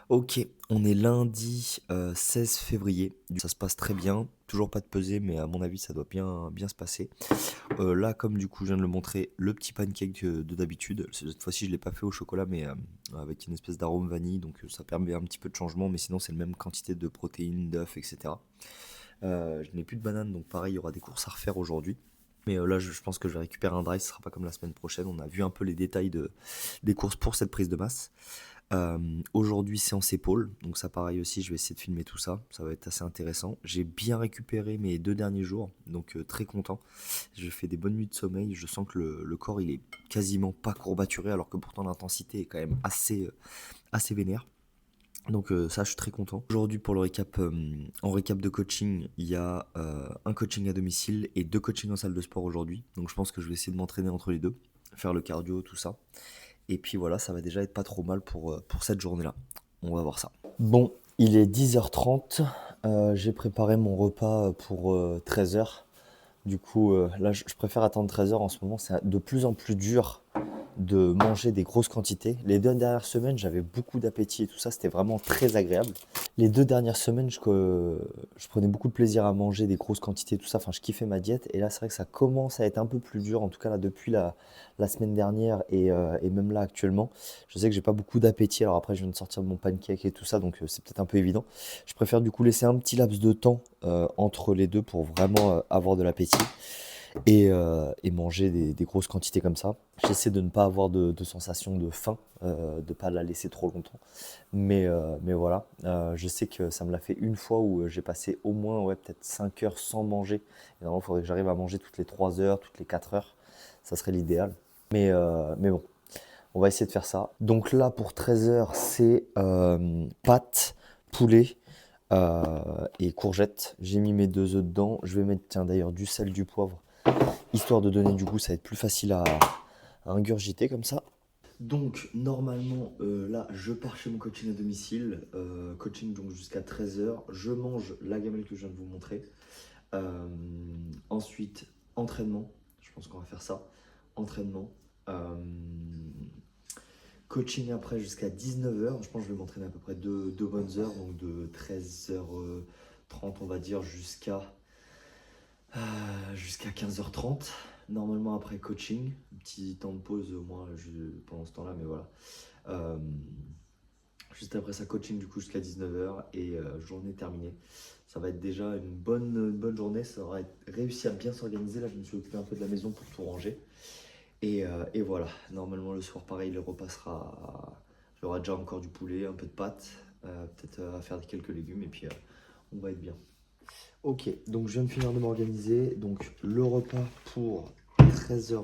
Ok, on est lundi 16 février. Ça se passe très bien. Toujours pas de pesée, mais à mon avis, ça doit bien se passer. Là, comme du coup, je viens de le montrer, le petit pancake de d'habitude. Cette fois-ci, je l'ai pas fait au chocolat, mais avec une espèce d'arôme vanille. Donc, ça permet un petit peu de changement. Mais sinon, c'est la même quantité de protéines, d'œufs, etc. Je n'ai plus de banane, donc pareil, il y aura des courses à refaire aujourd'hui. Mais là, je pense que je vais récupérer un dry. Ce sera pas comme la semaine prochaine. On a vu un peu les détails des courses pour cette prise de masse. Aujourd'hui, séance épaule, donc ça pareil aussi, je vais essayer de filmer tout ça, ça va être assez intéressant. J'ai bien récupéré mes 2 derniers jours, donc très content. J'ai fait des bonnes nuits de sommeil, je sens que le corps il est quasiment pas courbaturé, alors que pourtant l'intensité est quand même assez vénère. Donc ça, je suis très content. Aujourd'hui, pour le récap, en récap de coaching, il y a un coaching à domicile et 2 coachings en salle de sport aujourd'hui. Donc je pense que je vais essayer de m'entraîner entre les deux, faire le cardio, tout ça. Et puis voilà, ça va déjà être pas trop mal pour cette journée-là. On va voir ça. Bon, il est 10h30. J'ai préparé mon repas pour 13h. Du coup, là, je préfère attendre 13h en ce moment. C'est de plus en plus dur de manger des grosses quantités. Les 2 dernières semaines, j'avais beaucoup d'appétit et tout ça. C'était vraiment très agréable. Les 2 dernières semaines, je prenais beaucoup de plaisir à manger des grosses quantités, tout ça. Enfin, je kiffais ma diète. Et là, c'est vrai que ça commence à être un peu plus dur. En tout cas, là, depuis la semaine dernière et même là actuellement. Je sais que j'ai pas beaucoup d'appétit. Alors après, je viens de sortir de mon pancake et tout ça. Donc, c'est peut-être un peu évident. Je préfère du coup laisser un petit laps de temps entre les deux pour vraiment avoir de l'appétit et manger des grosses quantités comme ça. J'essaie de ne pas avoir de sensation de faim, de ne pas la laisser trop longtemps. Mais voilà, je sais que ça me l'a fait une fois où j'ai passé au moins ouais, peut-être 5 heures sans manger. Et normalement, il faudrait que j'arrive à manger toutes les 3 heures, toutes les 4 heures. Ça serait l'idéal. Mais bon, on va essayer de faire ça. Donc là, pour 13 heures, c'est pâtes, poulet et courgettes. J'ai mis mes 2 œufs dedans. Je vais mettre, tiens, d'ailleurs, du sel, du poivre histoire de donner du goût, ça va être plus facile à ingurgiter comme ça. Donc normalement là je pars chez mon coaching à domicile, coaching donc jusqu'à 13h, je mange la gamelle que je viens de vous montrer. Euh, Ensuite entraînement, je pense qu'on va faire ça, entraînement. Euh, Coaching après jusqu'à 19h, je pense que je vais m'entraîner à peu près 2 bonnes heures, donc de 13h30 on va dire jusqu'à 15h30. Normalement après coaching, un petit temps de pause au moins pendant ce temps-là, mais voilà. Euh, Juste après ça, coaching du coup jusqu'à 19h et journée terminée. Ça va être déjà une bonne journée, ça aura réussi à bien s'organiser. Là, je me suis occupé un peu de la maison pour tout ranger. Et voilà, normalement le soir, pareil, le repas sera. Il y aura déjà encore du poulet, un peu de pâtes, peut-être à faire quelques légumes et puis on va être bien. Ok, donc je viens de finir de m'organiser. Donc le repas pour 13h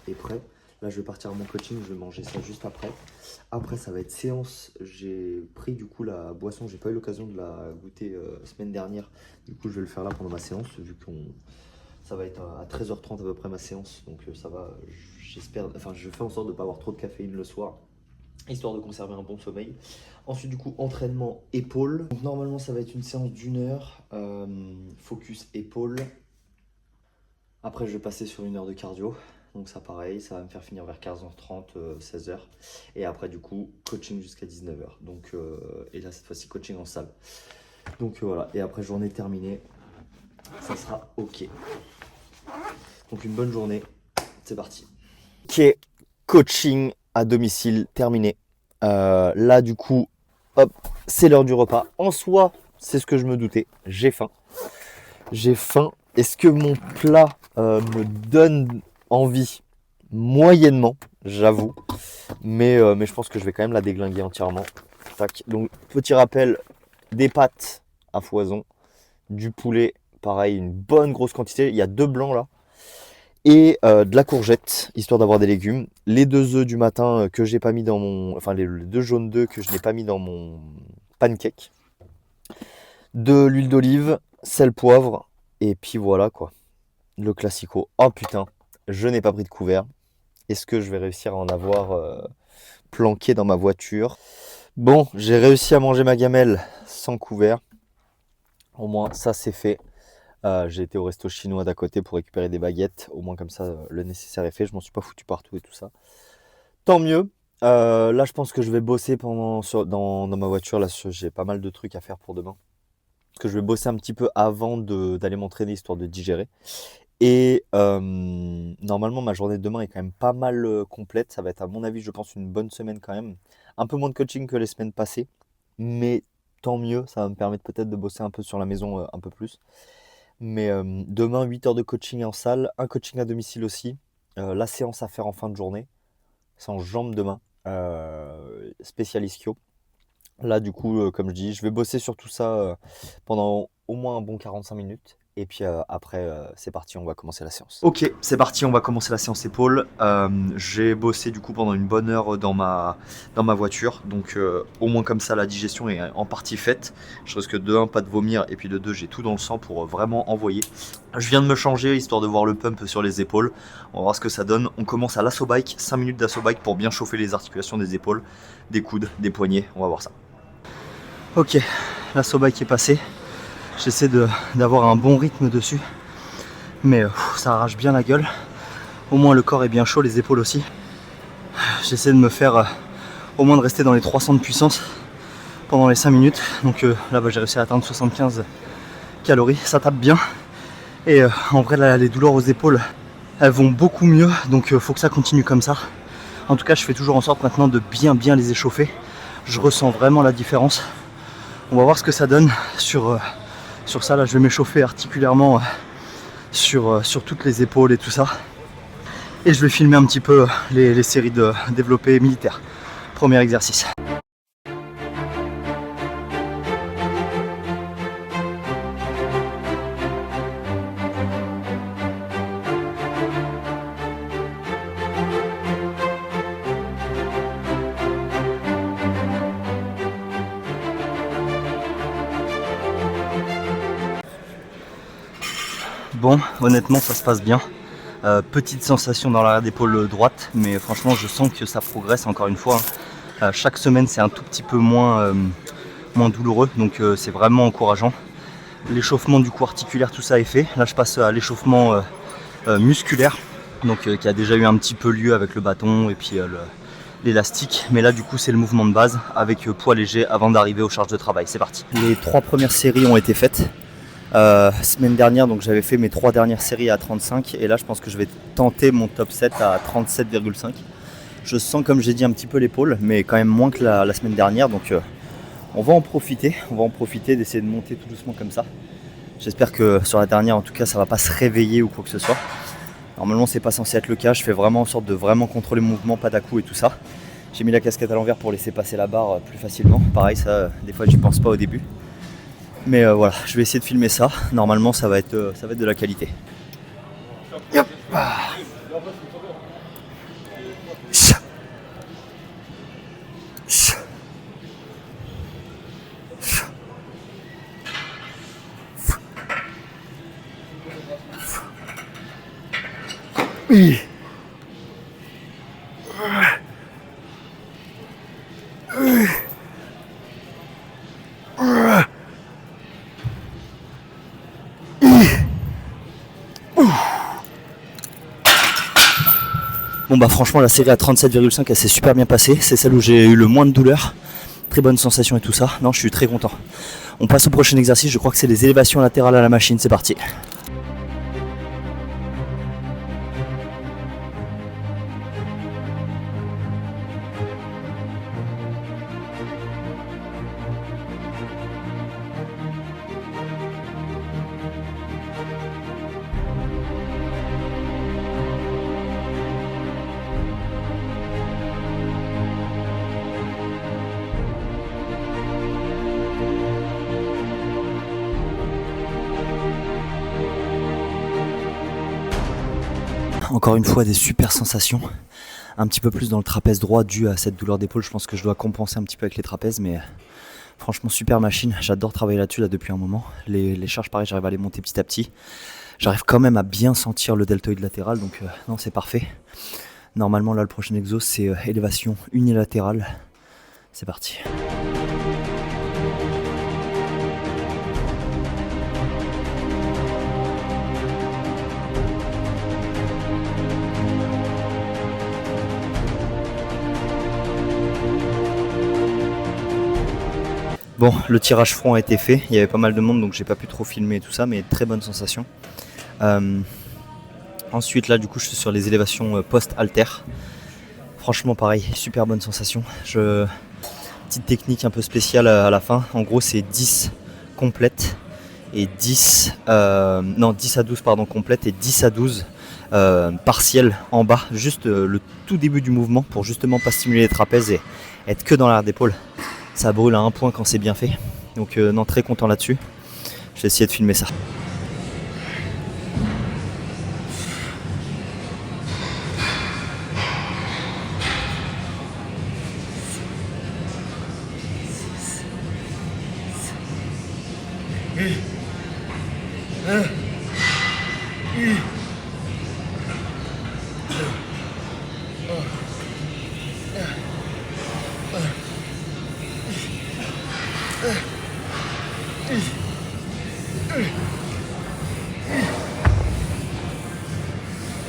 est prêt. Là, je vais partir à mon coaching, je vais manger ça juste après. Après, ça va être séance. J'ai pris du coup la boisson, j'ai pas eu l'occasion de la goûter semaine dernière. Du coup, je vais le faire là pendant ma séance, vu qu'on ça va être à 13h30 à peu près ma séance. Donc ça va, j'espère, enfin je fais en sorte de ne pas avoir trop de caféine le soir, histoire de conserver un bon sommeil. Ensuite, du coup, entraînement épaule. Donc, normalement, ça va être une séance d'1 heure. Focus épaule. Après, je vais passer sur 1 heure de cardio. Donc, ça, pareil, ça va me faire finir vers 15h30, 16h. Et après, du coup, coaching jusqu'à 19h. Donc, et là, cette fois-ci, coaching en salle. Donc, voilà. Et après, journée terminée. Ça sera OK. Donc, une bonne journée. C'est parti. Ok, coaching à domicile terminé. Là, du coup, hop, c'est l'heure du repas. En soi, c'est ce que je me doutais. J'ai faim. J'ai faim. Est-ce que mon plat me donne envie? Moyennement, j'avoue. Mais je pense que je vais quand même la déglinguer entièrement. Tac. Donc, petit rappel, des pâtes à foison, du poulet, pareil, une bonne grosse quantité. Il y a 2 blancs là. Et de la courgette, histoire d'avoir des légumes. Les 2 œufs du matin que j'ai pas mis dans mon. Enfin, les 2 jaunes d'œufs que je n'ai pas mis dans mon pancake. De l'huile d'olive, sel, poivre. Et puis voilà quoi. Le classico. Oh putain, je n'ai pas pris de couvert. Est-ce que je vais réussir à en avoir planqué dans ma voiture? Bon, j'ai réussi à manger ma gamelle sans couvert. Au moins, ça c'est fait. J'ai été au resto chinois d'à côté pour récupérer des baguettes. Au moins comme ça, le nécessaire est fait. Je m'en suis pas foutu partout et tout ça. Tant mieux. Là, je pense que je vais bosser dans ma voiture. Là, j'ai pas mal de trucs à faire pour demain. Que je vais bosser un petit peu avant d'aller m'entraîner, histoire de digérer. Et normalement, ma journée de demain est quand même pas mal complète. Ça va être, à mon avis, je pense, une bonne semaine quand même. Un peu moins de coaching que les semaines passées, mais tant mieux. Ça va me permettre peut-être de bosser un peu sur la maison un peu plus. Mais demain, 8 heures de coaching en salle, un coaching à domicile aussi. La séance à faire en fin de journée. C'est en jambes demain, spécial ischio. Là, du coup, comme je dis, je vais bosser sur tout ça pendant au moins un bon 45 minutes. Et puis après, c'est parti, on va commencer la séance. Ok, c'est parti, on va commencer la séance épaules. J'ai bossé du coup pendant une bonne heure dans ma voiture. Donc au moins comme ça, la digestion est en partie faite. Je risque de 1, pas de vomir. Et puis de 2, j'ai tout dans le sang pour vraiment envoyer. Je viens de me changer, histoire de voir le pump sur les épaules. On va voir ce que ça donne. On commence à l'assaut bike, 5 minutes d'assaut bike pour bien chauffer les articulations des épaules, des coudes, des poignets. On va voir ça. Ok, l'assaut bike est passé. J'essaie d'avoir un bon rythme dessus. Mais ça arrache bien la gueule. Au moins le corps est bien chaud, les épaules aussi. J'essaie de me faire au moins de rester dans les 300 de puissance pendant les 5 minutes. Donc là j'ai réussi à atteindre 75 calories, ça tape bien. Et en vrai là, les douleurs aux épaules, elles vont beaucoup mieux. Donc faut que ça continue comme ça. En tout cas je fais toujours en sorte maintenant de bien les échauffer. Je ressens vraiment la différence. On va voir ce que ça donne sur ça. Là je vais m'échauffer articulairement sur toutes les épaules et tout ça. Et je vais filmer un petit peu les séries de développé militaire. Premier exercice. Bon, honnêtement ça se passe bien. Petite sensation dans l'arrière d'épaule droite, mais franchement je sens que ça progresse encore une fois. Chaque semaine c'est un tout petit peu moins douloureux, donc c'est vraiment encourageant. L'échauffement du cou articulaire, tout ça est fait. Là je passe à l'échauffement musculaire, donc qui a déjà eu un petit peu lieu avec le bâton et puis l'élastique. Mais là du coup c'est le mouvement de base avec poids léger avant d'arriver aux charges de travail. C'est parti. Les 3 premières séries ont été faites. Semaine dernière, donc j'avais fait mes 3 dernières séries à 35 et là je pense que je vais tenter mon top 7 à 37,5. Je sens, comme j'ai dit, un petit peu l'épaule, mais quand même moins que la semaine dernière, donc on va en profiter d'essayer de monter tout doucement comme ça. J'espère que sur la dernière en tout cas ça va pas se réveiller ou quoi que ce soit. Normalement c'est pas censé être le cas, je fais vraiment en sorte de vraiment contrôler le mouvement, pas d'à-coups et tout ça. J'ai mis la casquette à l'envers pour laisser passer la barre plus facilement, pareil ça des fois j'y pense pas au début. Mais voilà, je vais essayer de filmer ça. Normalement, ça va être de la qualité. Yep. Bon bah franchement la série à 37,5 elle s'est super bien passée. C'est celle où j'ai eu le moins de douleur. Très bonne sensation et tout ça. Non, je suis très content. On passe au prochain exercice, je crois que c'est les élévations latérales à la machine. C'est parti. Encore une fois des super sensations, un petit peu plus dans le trapèze droit dû à cette douleur d'épaule. Je pense que je dois compenser un petit peu avec les trapèzes, mais franchement super machine, j'adore travailler là-dessus là depuis un moment. Les charges pareil, j'arrive à les monter petit à petit. J'arrive quand même à bien sentir le deltoïde latéral, donc non c'est parfait. Normalement là le prochain exo c'est élévation unilatérale. C'est parti. Bon, le tirage front a été fait, il y avait pas mal de monde donc j'ai pas pu trop filmer tout ça, mais très bonne sensation. Ensuite là du coup je suis sur les élévations post-halter. Franchement pareil, super bonne sensation. Petite technique un peu spéciale à la fin, en gros c'est 10 complètes et 10 à 12 pardon complètes et 10 à 12 partielles en bas, juste le tout début du mouvement pour justement pas stimuler les trapèzes et être que dans l'arrière d'épaule. Ça brûle à un point quand c'est bien fait, donc non, très content là-dessus. Je vais essayer de filmer ça.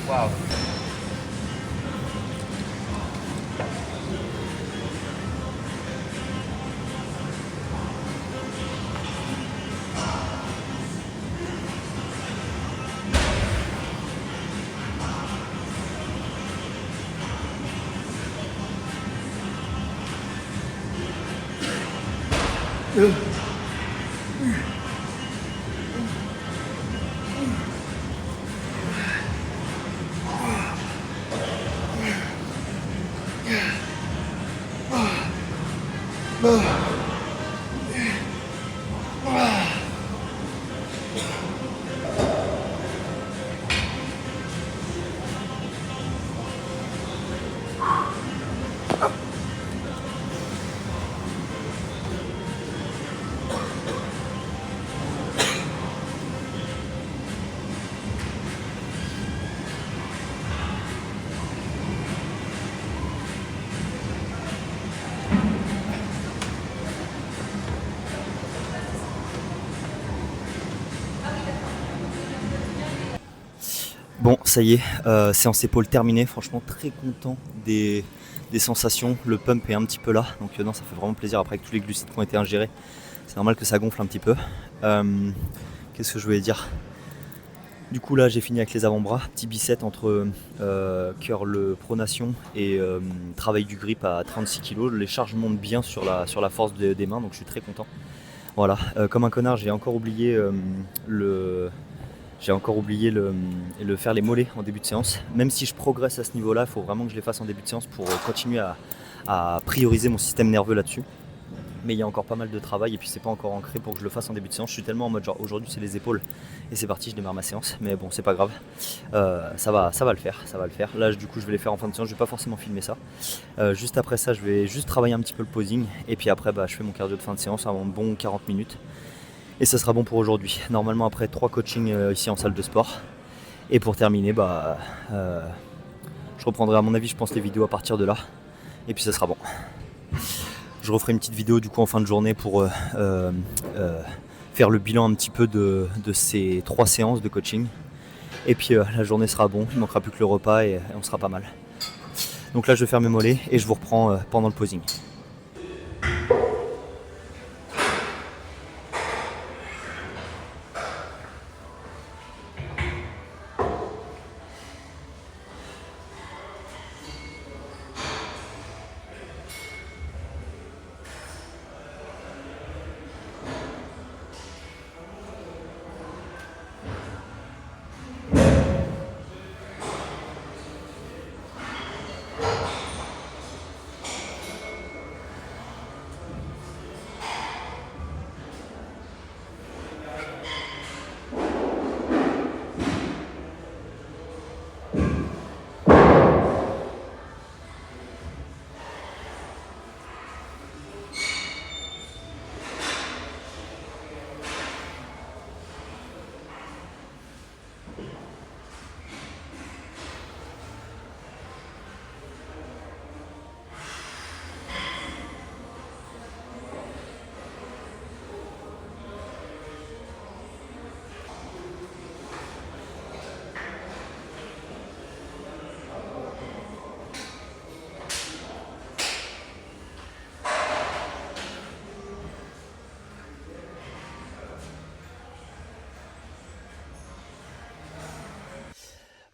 Wow. Bon, ça y est, séance épaule terminée. Franchement, très content des sensations. Le pump est un petit peu là, donc non, ça fait vraiment plaisir après avec tous les glucides qui ont été ingérés. C'est normal que ça gonfle un petit peu. Qu'est-ce que je voulais dire? Du coup, là, j'ai fini avec les avant-bras. Petit bicep entre curl pronation et travail du grip à 36 kg. Les charges montent bien sur la force des mains, donc je suis très content. Voilà, comme un connard, j'ai encore oublié faire les mollets en début de séance. Même si je progresse à ce niveau-là, il faut vraiment que je les fasse en début de séance pour continuer à prioriser mon système nerveux là-dessus. Mais il y a encore pas mal de travail et puis c'est pas encore ancré pour que je le fasse en début de séance. Je suis tellement en mode genre aujourd'hui c'est les épaules et c'est parti, je démarre ma séance. Mais bon, c'est pas grave, ça va le faire. Là du coup je vais les faire en fin de séance, je vais pas forcément filmer ça. Juste après ça je vais juste travailler un petit peu le posing et puis après je fais mon cardio de fin de séance, un bon 40 minutes. Et ça sera bon pour aujourd'hui. Normalement après 3 coachings ici en salle de sport. Et pour terminer, je reprendrai à mon avis je pense les vidéos à partir de là. Et puis ça sera bon. Je referai une petite vidéo du coup en fin de journée pour faire le bilan un petit peu de ces 3 séances de coaching. Et puis la journée sera bon, il ne manquera plus que le repas et on sera pas mal. Donc là je vais faire mes mollets et je vous reprends pendant le posing.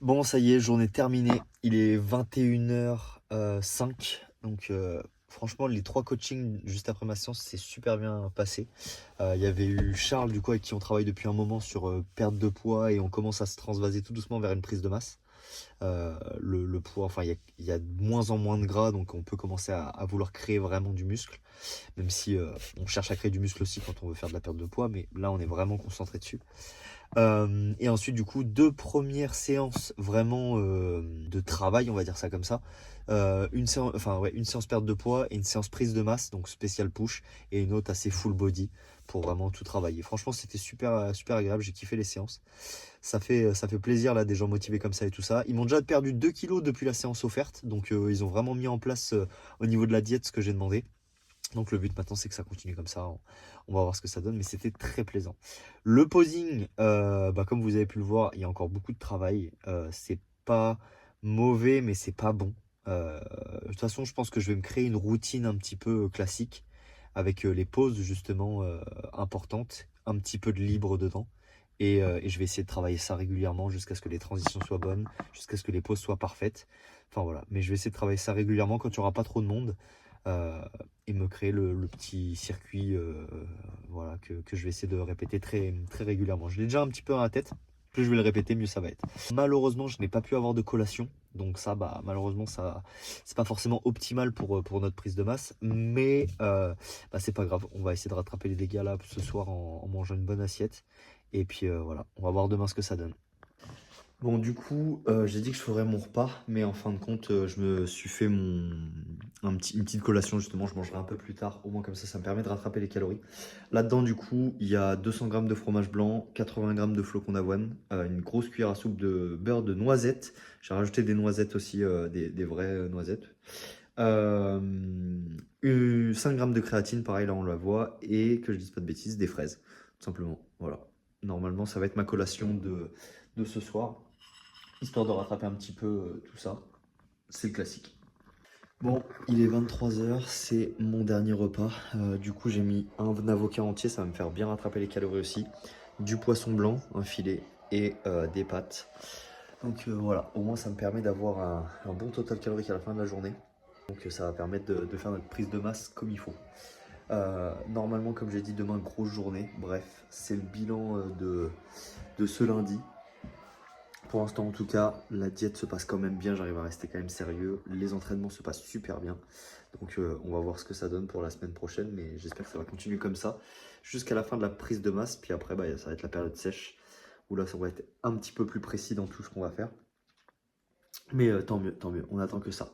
Bon, ça y est, journée terminée. Il est 21h05. Donc, franchement, les 3 coachings juste après ma séance, c'est super bien passé. Il y avait eu Charles, du coup, avec qui on travaille depuis un moment sur perte de poids et on commence à se transvaser tout doucement vers une prise de masse. Le poids, enfin, il y a de moins en moins de gras, donc on peut commencer à vouloir créer vraiment du muscle. Même si on cherche à créer du muscle aussi quand on veut faire de la perte de poids, mais là, on est vraiment concentré dessus. Et ensuite, du coup, 2 premières séances vraiment, de travail, on va dire ça comme ça. Une séance perte de poids et une séance prise de masse, donc spécial push, et une autre assez full body pour vraiment tout travailler. Franchement, c'était super, super agréable, j'ai kiffé les séances. Ça fait plaisir là, des gens motivés comme ça et tout ça. Ils m'ont déjà perdu 2 kilos depuis la séance offerte, donc ils ont vraiment mis en place, au niveau de la diète ce que j'ai demandé. Donc le but maintenant c'est que ça continue comme ça, on va voir ce que ça donne, mais c'était très plaisant. Le posing, comme vous avez pu le voir, il y a encore beaucoup de travail. C'est pas mauvais, mais c'est pas bon. De toute façon, je pense que je vais me créer une routine un petit peu classique, avec les pauses justement importantes, un petit peu de libre dedans. Et je vais essayer de travailler ça régulièrement jusqu'à ce que les transitions soient bonnes, jusqu'à ce que les pauses soient parfaites. Enfin voilà, mais je vais essayer de travailler ça régulièrement quand il n'y aura pas trop de monde. euh, et me créer le petit circuit, voilà, que je vais essayer de répéter très, très régulièrement. Je l'ai déjà un petit peu dans la tête. Plus je vais le répéter, mieux ça va être. Malheureusement, je n'ai pas pu avoir de collation. Donc ça, malheureusement, ça, c'est pas forcément optimal pour notre prise de masse. Mais c'est pas grave. On va essayer de rattraper les dégâts là ce soir en mangeant une bonne assiette. Et puis voilà, on va voir demain ce que ça donne. Bon, du coup, j'ai dit que je ferais mon repas, mais en fin de compte, je me suis fait une petite collation, justement. Je mangerai un peu plus tard, au moins comme ça me permet de rattraper les calories. Là-dedans, du coup, il y a 200 grammes de fromage blanc, 80 grammes de flocons d'avoine, une grosse cuillère à soupe de beurre de noisette. J'ai rajouté des noisettes aussi, des vraies noisettes. 5 grammes de créatine, pareil, là on la voit, et que je dise pas de bêtises, des fraises, tout simplement. Voilà. Normalement, ça va être ma collation de ce soir, histoire de rattraper un petit peu tout ça. C'est le classique. Bon, il est 23h, c'est mon dernier repas. Du coup, j'ai mis un avocat entier, ça va me faire bien rattraper les calories aussi. Du poisson blanc, un filet et des pâtes. Donc voilà, au moins ça me permet d'avoir un bon total calorique à la fin de la journée. Donc ça va permettre de faire notre prise de masse comme il faut. Normalement, comme j'ai dit, demain, grosse journée. Bref, c'est le bilan de ce lundi. Pour l'instant, en tout cas, la diète se passe quand même bien. J'arrive à rester quand même sérieux. Les entraînements se passent super bien. Donc, on va voir ce que ça donne pour la semaine prochaine. Mais j'espère que ça va continuer comme ça jusqu'à la fin de la prise de masse. Puis après, ça va être la période sèche où là, ça va être un petit peu plus précis dans tout ce qu'on va faire. Mais tant mieux, tant mieux. On attend que ça.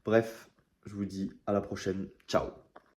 Bref, je vous dis à la prochaine. Ciao.